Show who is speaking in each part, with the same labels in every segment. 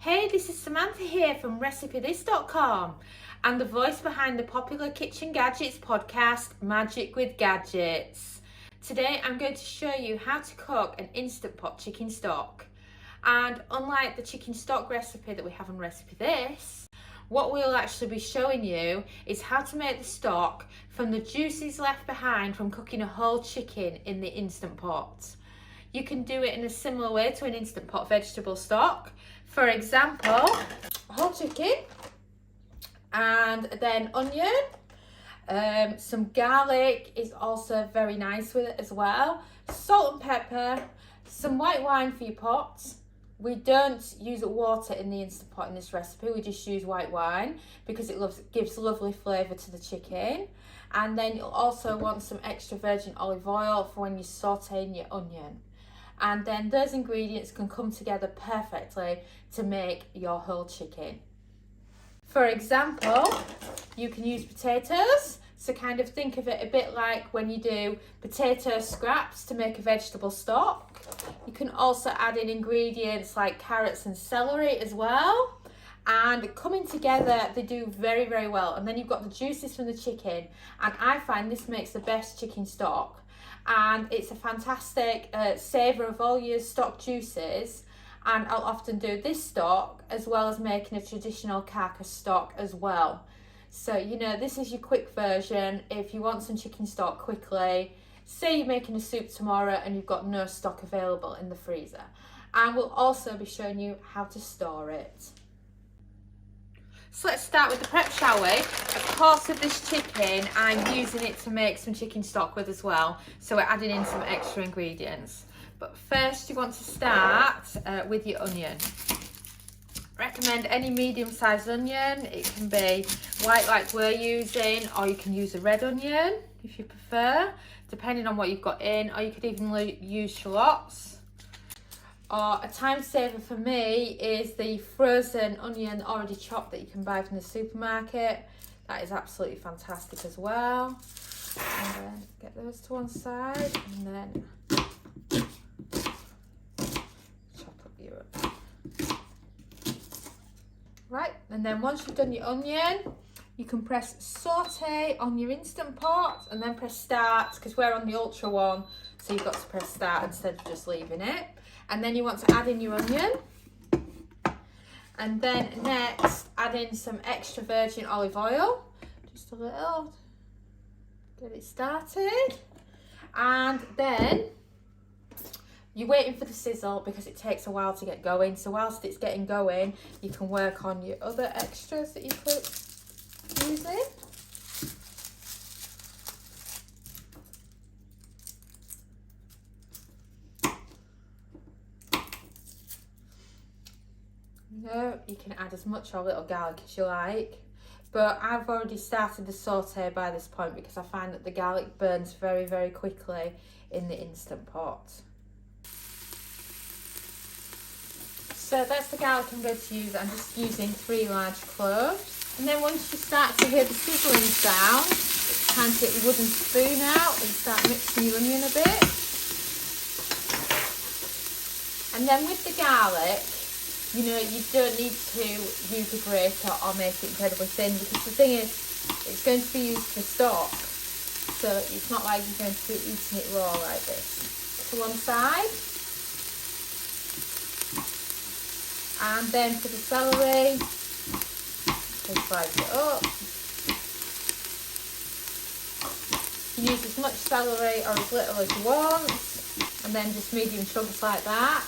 Speaker 1: Hey, this is Samantha here from RecipeThis.com and the voice behind the popular Kitchen Gadgets podcast, Magic with Gadgets. Today I'm going to show you how to cook an Instant Pot chicken stock. And unlike the chicken stock recipe that we have on Recipe This, what we'll actually be showing you is how to make the stock from the juices left behind from cooking a whole chicken in the Instant Pot. You can do it in a similar way to an Instant Pot vegetable stock. For example, whole chicken and then onion, some garlic is also very nice with it as well, salt and pepper, some white wine for your pot. We don't use water in the Instant Pot in this recipe, we just use white wine because it gives lovely flavour to the chicken. And then you'll also want some extra virgin olive oil for when you're sauteing your onion. And then those ingredients can come together perfectly to make your whole chicken. For example, you can use potatoes, so kind of think of it a bit like when you do potato scraps to make a vegetable stock. You can also add in ingredients like carrots and celery as well. And coming together, they do very, very well. And then you've got the juices from the chicken. And I find this makes the best chicken stock. And it's a fantastic savour of all your stock juices. And I'll often do this stock as well as making a traditional carcass stock as well. So, you know, this is your quick version. If you want some chicken stock quickly, say you're making a soup tomorrow and you've got no stock available in the freezer. And we'll also be showing you how to store it. So let's start with the prep, shall we? Of course, with this chicken, I'm using it to make some chicken stock with as well. So we're adding in some extra ingredients. But first, you want to start with your onion. Recommend any medium-sized onion. It can be white like we're using, or you can use a red onion if you prefer, depending on what you've got in, or you could even use shallots. Or a time saver for me is the frozen onion already chopped that you can buy from the supermarket. That is absolutely fantastic as well. And then get those to one side and then chop up your right. And then once you've done your onion, you can press saute on your Instant Pot and then press start because we're on the Ultra one, so you've got to press start instead of just leaving it. And then you want to add in your onion. And then next, add in some extra virgin olive oil. Just a little. Get it started. And then you're waiting for the sizzle because it takes a while to get going. So whilst it's getting going, you can work on your other extras that you could use in. You can add as much or little garlic as you like, but I've already started the saute by this point because I find that the garlic burns very, very quickly in the Instant Pot. So that's the garlic I'm going to use. I'm just using 3 large cloves. And then once you start to hear the sizzling sound, it's time to get your wooden spoon out and start mixing your onion a bit. And then with the garlic, you know, you don't need to use a grater or make it incredibly thin because the thing is, it's going to be used for stock. So it's not like you're going to be eating it raw like this. To one side. And then for the celery, just slice it up. You can use as much celery or as little as you want. And then just medium chunks like that.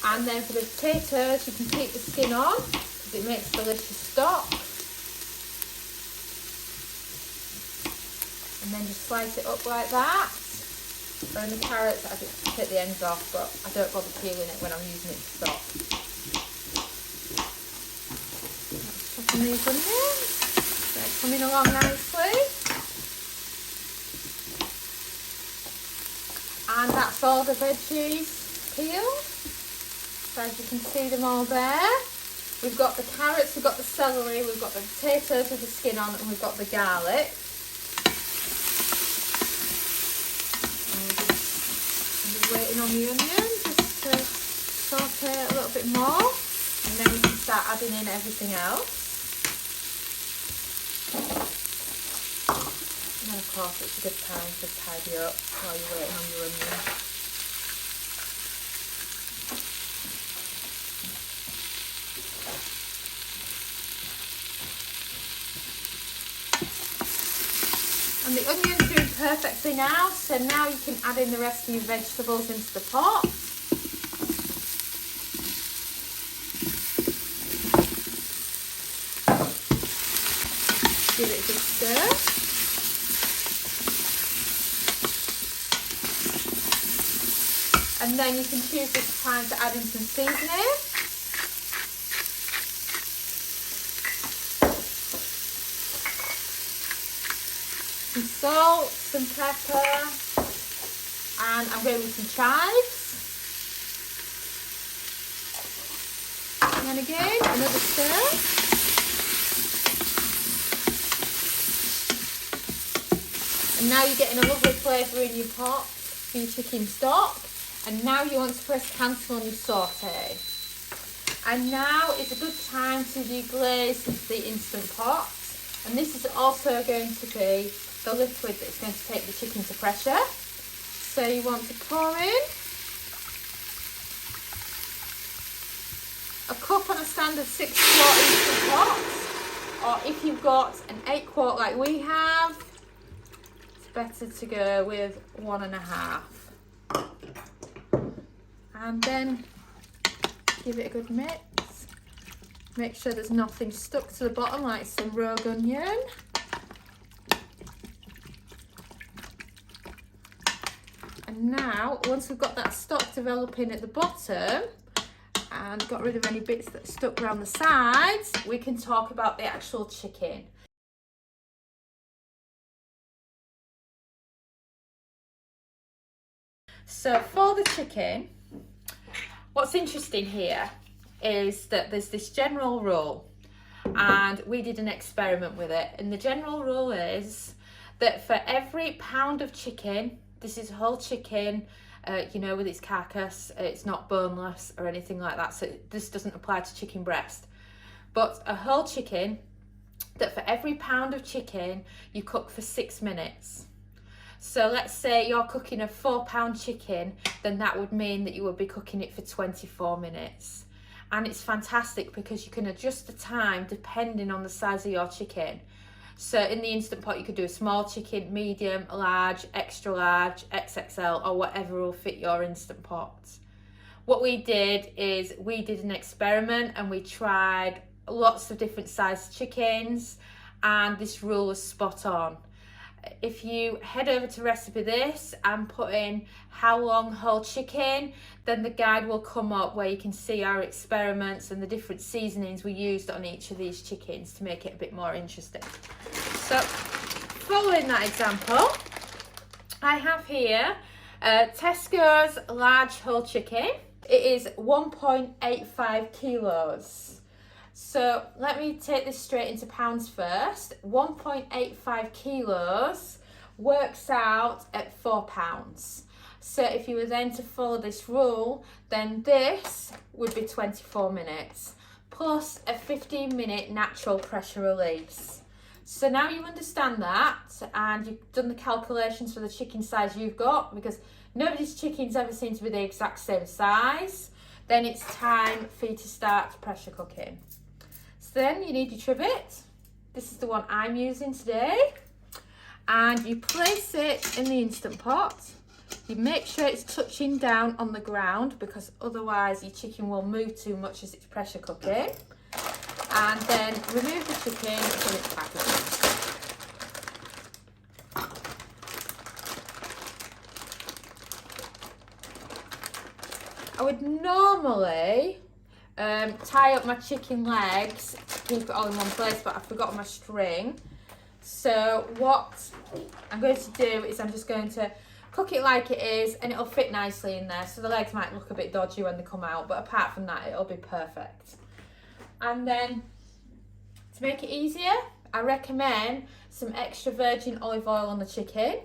Speaker 1: And then for the potatoes, you can keep the skin on because it makes delicious stock. And then just slice it up like that. Or in the carrots, I just take the ends off, but I don't bother peeling it when I'm using it for stock. Chopping these onions. They're coming along nicely. And that's all the veggies peeled. So as you can see them all there, we've got the carrots, we've got the celery, we've got the potatoes with the skin on, and we've got the garlic. I'm just waiting on the onion just to saute a little bit more, and then we can start adding in everything else. And then of course it's a good time to tidy up while you're waiting on your onion. And the onion's doing perfectly now, so now you can add in the rest of your vegetables into the pot. Give it a good stir. And then you can choose this time to add in some seasoning. Some salt, some pepper, and I'm going with some chives. And then again, another stir. And now you're getting a lovely flavour in your pot for your chicken stock. And now you want to press cancel on your sauté. And now is a good time to deglaze the Instant Pot. And this is also going to be the liquid that's going to take the chicken to pressure. So you want to pour in a cup on a standard 6-quart Instant Pot, or if you've got an 8-quart like we have, it's better to go with 1.5. And then give it a good mix. Make sure there's nothing stuck to the bottom like some rogue onion. And now, once we've got that stock developing at the bottom and got rid of any bits that stuck around the sides, we can talk about the actual chicken. So for the chicken, what's interesting here is that there's this general rule, and we did an experiment with it, and the general rule is that for every pound of chicken, this is whole chicken, you know, with its carcass, it's not boneless or anything like that, so this doesn't apply to chicken breast, but a whole chicken, that for every pound of chicken you cook for 6 minutes. So let's say you're cooking a 4-pound chicken, then that would mean that you would be cooking it for 24 minutes. And it's fantastic because you can adjust the time depending on the size of your chicken. So in the Instant Pot, you could do a small chicken, medium, large, extra large, XXL, or whatever will fit your Instant Pot. What we did is we did an experiment and we tried lots of different sized chickens, and this rule was spot on. If you head over to Recipe This and put in how long whole chicken, then the guide will come up where you can see our experiments and the different seasonings we used on each of these chickens to make it a bit more interesting. So following that example, I have here Tesco's large whole chicken. It is 1.85 kilos. So let me take this straight into pounds first. 1.85 kilos works out at 4 pounds. So if you were then to follow this rule, then this would be 24 minutes plus a 15-minute natural pressure release. So now you understand that, and you've done the calculations for the chicken size you've got, because nobody's chickens ever seem to be the exact same size, then it's time for you to start pressure cooking. So then you need your trivet. This is the one I'm using today. And you place it in the Instant Pot. You make sure it's touching down on the ground, because otherwise your chicken will move too much as it's pressure cooking. And then remove the chicken from its packaging. I would normally tie up my chicken legs to keep it all in one place, but I forgot my string. So what I'm going to do is I'm just going to cook it like it is, and it'll fit nicely in there. So the legs might look a bit dodgy when they come out, but apart from that, it'll be perfect. And then to make it easier, I recommend some extra virgin olive oil on the chicken.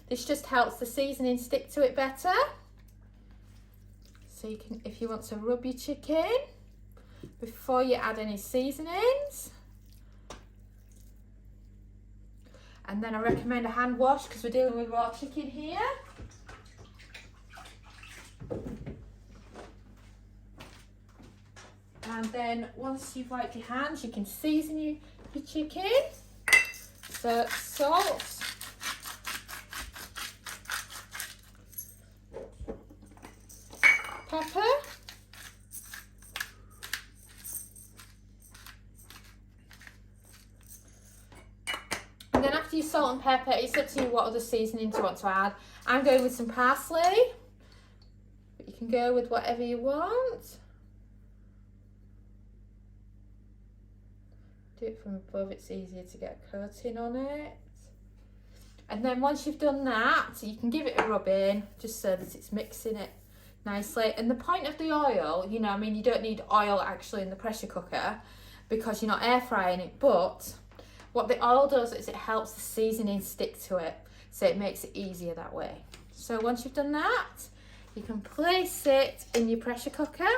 Speaker 1: This just helps the seasoning stick to it better. So you can, if you want to rub your chicken, before you add any seasonings. And then I recommend a hand wash because we're dealing with raw chicken here. And then once you've wiped your hands, you can season your chicken. So salt, pepper, and then after your salt and pepper, it's up to you what other seasonings you want to add. I'm going with some parsley, but you can go with whatever you want. Do it from above, it's easier to get a coating on it. And then once you've done that, you can give it a rub in, just so that it's mixing it nicely. And the point of the oil, you know, I mean, you don't need oil actually in the pressure cooker because you're not air frying it, but what the oil does is it helps the seasoning stick to it, so it makes it easier that way. So once you've done that, you can place it in your pressure cooker.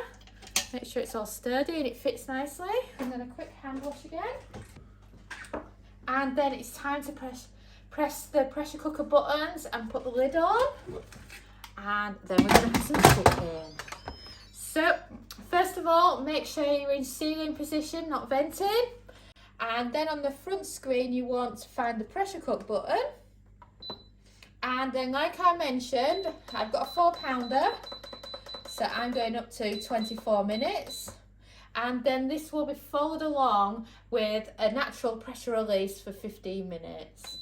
Speaker 1: Make sure it's all sturdy and it fits nicely. And then a quick hand wash again. And then it's time to press the pressure cooker buttons and put the lid on. And then we're going to have some cooking. So first of all, make sure you're in sealing position, not venting. And then on the front screen, you want to find the pressure cook button. And then like I mentioned, I've got a 4-pounder. So I'm going up to 24 minutes. And then this will be followed along with a natural pressure release for 15 minutes.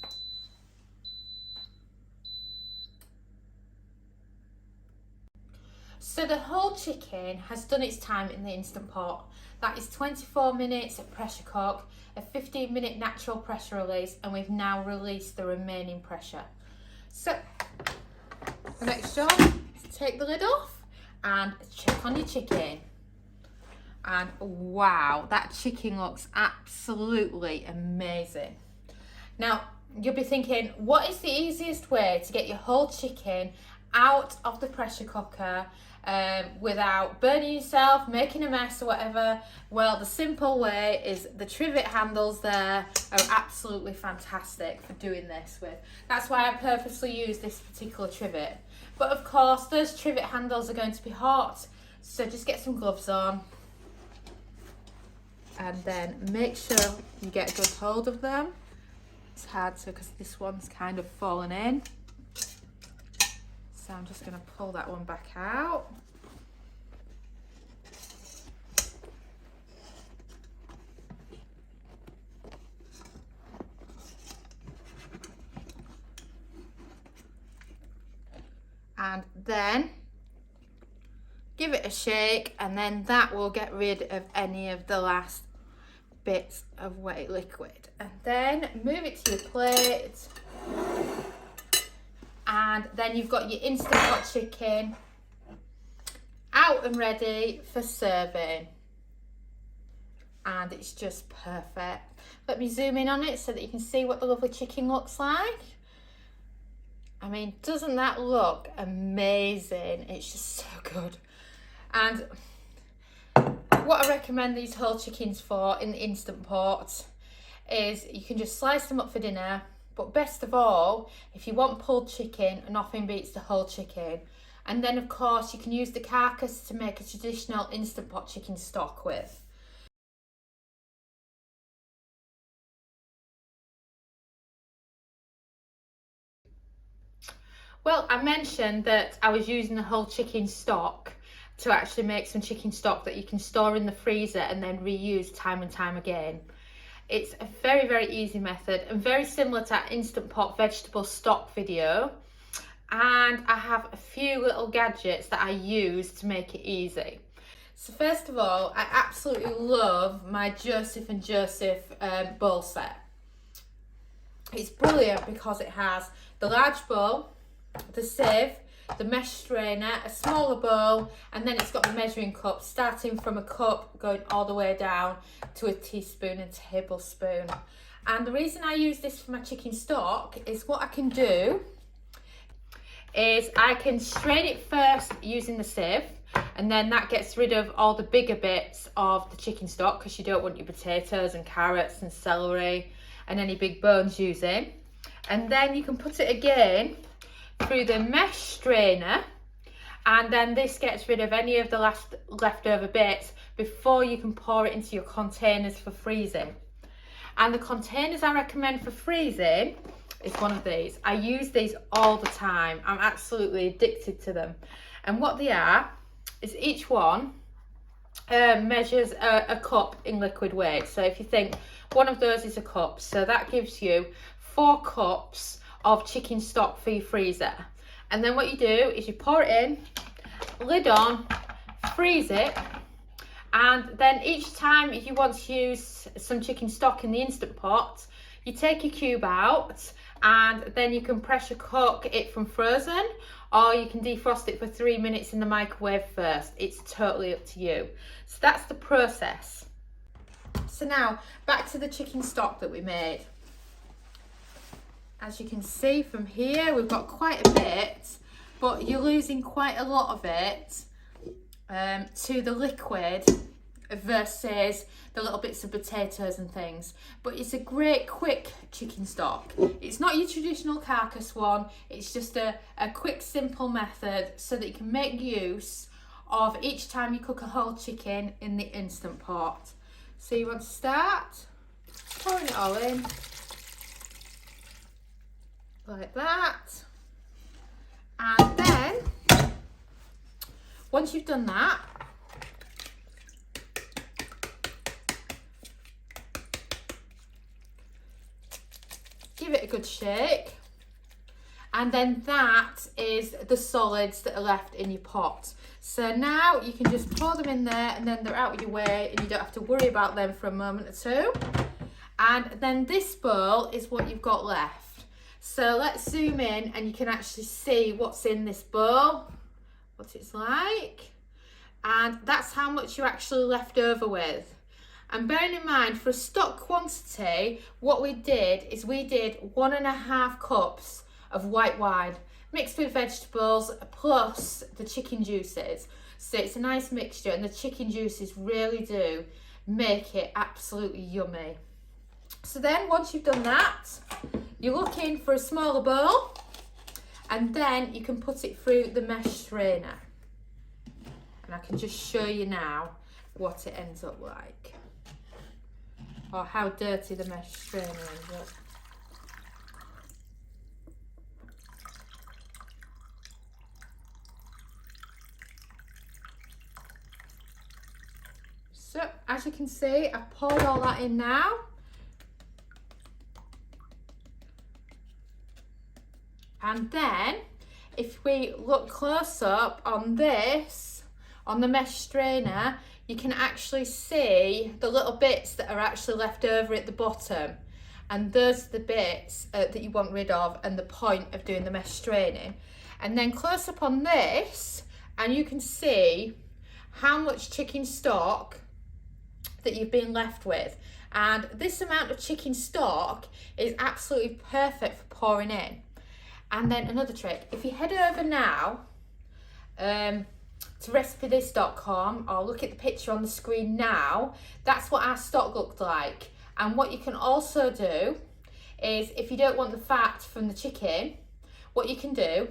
Speaker 1: So the whole chicken has done its time in the Instant Pot. That is 24 minutes of pressure cook, a 15-minute natural pressure release, and we've now released the remaining pressure. So the next job is to take the lid off and check on your chicken. And wow, that chicken looks absolutely amazing. Now you'll be thinking, what is the easiest way to get your whole chicken out of the pressure cooker without burning yourself, making a mess or whatever? Well, the simple way is the trivet handles there are absolutely fantastic for doing this with. That's why I purposely use this particular trivet. But of course, those trivet handles are going to be hot, so just get some gloves on. And then make sure you get a good hold of them. It's hard to, because this one's kind of fallen in. So I'm just going to pull that one back out. And then give it a shake, and then that will get rid of any of the last bits of wet liquid. And then move it to your plate. And then you've got your Instant Pot chicken out and ready for serving. And it's just perfect. Let me zoom in on it so that you can see what the lovely chicken looks like. I mean, doesn't that look amazing? It's just so good. And what I recommend these whole chickens for in the Instant Pot is you can just slice them up for dinner. But best of all, if you want pulled chicken, nothing beats the whole chicken. And then of course you can use the carcass to make a traditional Instant Pot chicken stock with. Well, I mentioned that I was using the whole chicken stock to actually make some chicken stock that you can store in the freezer and then reuse time and time again. It's a very, very easy method and very similar to that Instant Pot vegetable stock video. And I have a few little gadgets that I use to make it easy. So first of all, I absolutely love my Joseph and Joseph bowl set. It's brilliant because it has the large bowl, the sieve, the mesh strainer, a smaller bowl, and then it's got the measuring cup, starting from a cup going all the way down to a teaspoon and tablespoon. And the reason I use this for my chicken stock is what I can do is I can strain it first using the sieve, and then that gets rid of all the bigger bits of the chicken stock, because you don't want your potatoes and carrots and celery and any big bones using. And then you can put it again through the mesh strainer, and then this gets rid of any of the leftover bits before you can pour it into your containers for freezing. And the containers I recommend for freezing is one of these. I use these all the time. I'm absolutely addicted to them. And what they are is each one measures a cup in liquid weight. So if you think one of those is a cup, so that gives you 4 cups of chicken stock for your freezer. And then what you do is you pour it in, lid on, freeze it, and then each time if you want to use some chicken stock in the Instant Pot, you take your cube out, and then you can pressure cook it from frozen, or you can defrost it for 3 minutes in the microwave first. It's totally up to you. So that's the process. So now back to the chicken stock that we made. As you can see from here, we've got quite a bit, but you're losing quite a lot of it to the liquid versus the little bits of potatoes and things. But it's a great quick chicken stock. It's not your traditional carcass one. It's just a quick, simple method so that you can make use of each time you cook a whole chicken in the Instant Pot. So you want to start pouring it all in like that, and then once you've done that, give it a good shake, and then that is the solids that are left in your pot. So now you can just pour them in there, and then they're out of your way and you don't have to worry about them for a moment or two. And then this bowl is what you've got left. So let's zoom in and you can actually see what's in this bowl, what it's like, and that's how much you're actually left over with. And bearing in mind, for a stock quantity, what we did is we did 1.5 cups of white wine mixed with vegetables plus the chicken juices. So it's a nice mixture, and the chicken juices really do make it absolutely yummy. So then once you've done that, you're looking for a smaller bowl, and then you can put it through the mesh strainer. And I can just show you now what it ends up like, or how dirty the mesh strainer ends up. So as you can see, I've poured all that in now. And then if we look close up on this, on the mesh strainer, you can actually see the little bits that are actually left over at the bottom. And those are the bits that you want rid of, and the point of doing the mesh straining. And then close up on this, and you can see how much chicken stock that you've been left with. And this amount of chicken stock is absolutely perfect for pouring in. And then another trick, if you head over now to recipethis.com, or look at the picture on the screen now, that's what our stock looked like. And what you can also do is, if you don't want the fat from the chicken, what you can do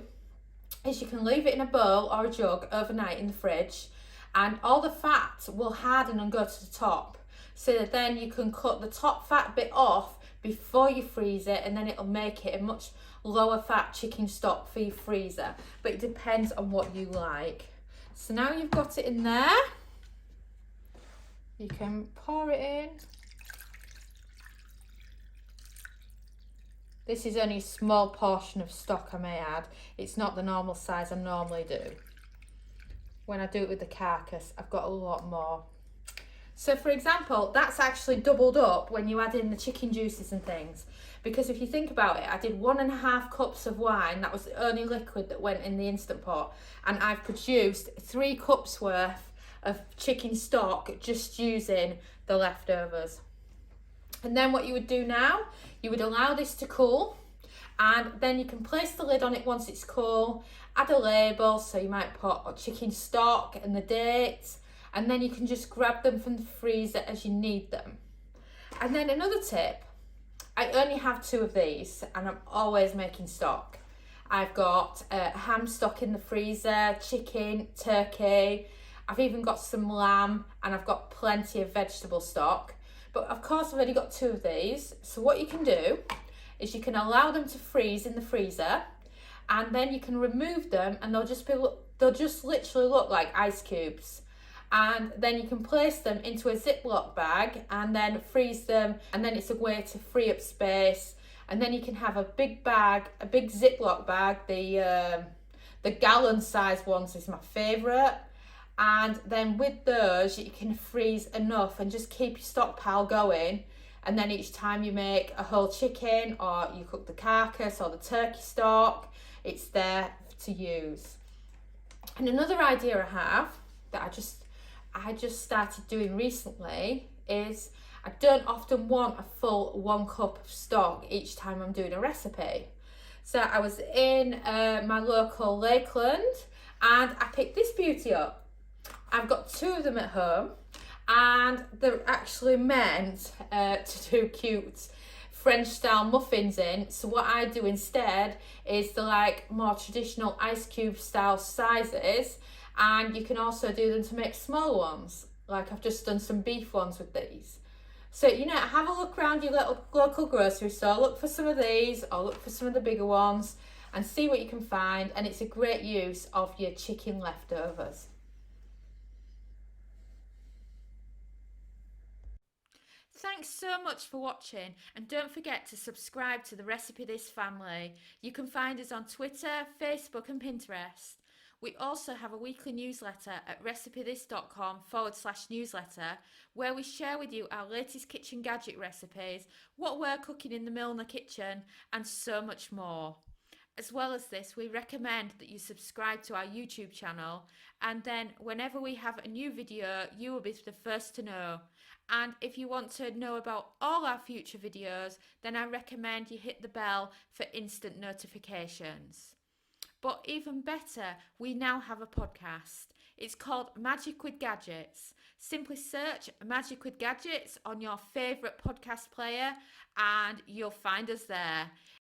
Speaker 1: is you can leave it in a bowl or a jug overnight in the fridge, and all the fat will harden and go to the top, so that then you can cut the top fat bit off before you freeze it, and then it'll make it a much lower fat chicken stock for your freezer. But it depends on what you like. So now you've got it in there, you can pour it in. This is only a small portion of stock, I may add. It's not the normal size I normally do. When I do it with the carcass, I've got a lot more. So for example, that's actually doubled up when you add in the chicken juices and things. Because if you think about it, I did 1.5 cups of wine. That was the only liquid that went in the Instant Pot. And I've produced 3 cups worth of chicken stock just using the leftovers. And then what you would do now, you would allow this to cool, And then you can place the lid on it once it's cool, add a label, so you might put a chicken stock and the date, and then you can just grab them from the freezer as you need them. And then another tip, I only have 2 of these and I'm always making stock. I've got ham stock in the freezer, chicken, turkey, I've even got some lamb, and I've got plenty of vegetable stock. But of course I've already got 2 of these, so what you can do is you can allow them to freeze in the freezer, and then you can remove them and they'll just literally look like ice cubes. And then you can place them into a Ziploc bag and then freeze them, and then it's a way to free up space. And then you can have a big bag, a big Ziploc bag, the gallon size ones is my favourite. And then with those you can freeze enough and just keep your stockpile going, and then each time you make a whole chicken or you cook the carcass or the turkey stock, it's there to use. And another idea I have that I just started doing recently is I don't often want a full 1 cup of stock each time I'm doing a recipe. So I was in my local Lakeland and I picked this beauty up. I've got 2 of them at home, and they're actually meant to do cute French style muffins in. So what I do instead is the like more traditional ice cube style sizes, and you can also do them to make small ones. Like I've just done some beef ones with these. So, you know, have a look around your local grocery store, look for some of these or look for some of the bigger ones and see what you can find. And it's a great use of your chicken leftovers. Thanks so much for watching, and don't forget to subscribe to the Recipe This family. You can find us on Twitter, Facebook and Pinterest. We also have a weekly newsletter at recipethis.com/newsletter, where we share with you our latest kitchen gadget recipes, what we're cooking in the Milner kitchen, and so much more. As well as this, we recommend that you subscribe to our YouTube channel, and then whenever we have a new video, you will be the first to know. And if you want to know about all our future videos, then I recommend you hit the bell for instant notifications. But even better, we now have a podcast. It's called Magic with Gadgets. Simply search Magic with Gadgets on your favourite podcast player and you'll find us there.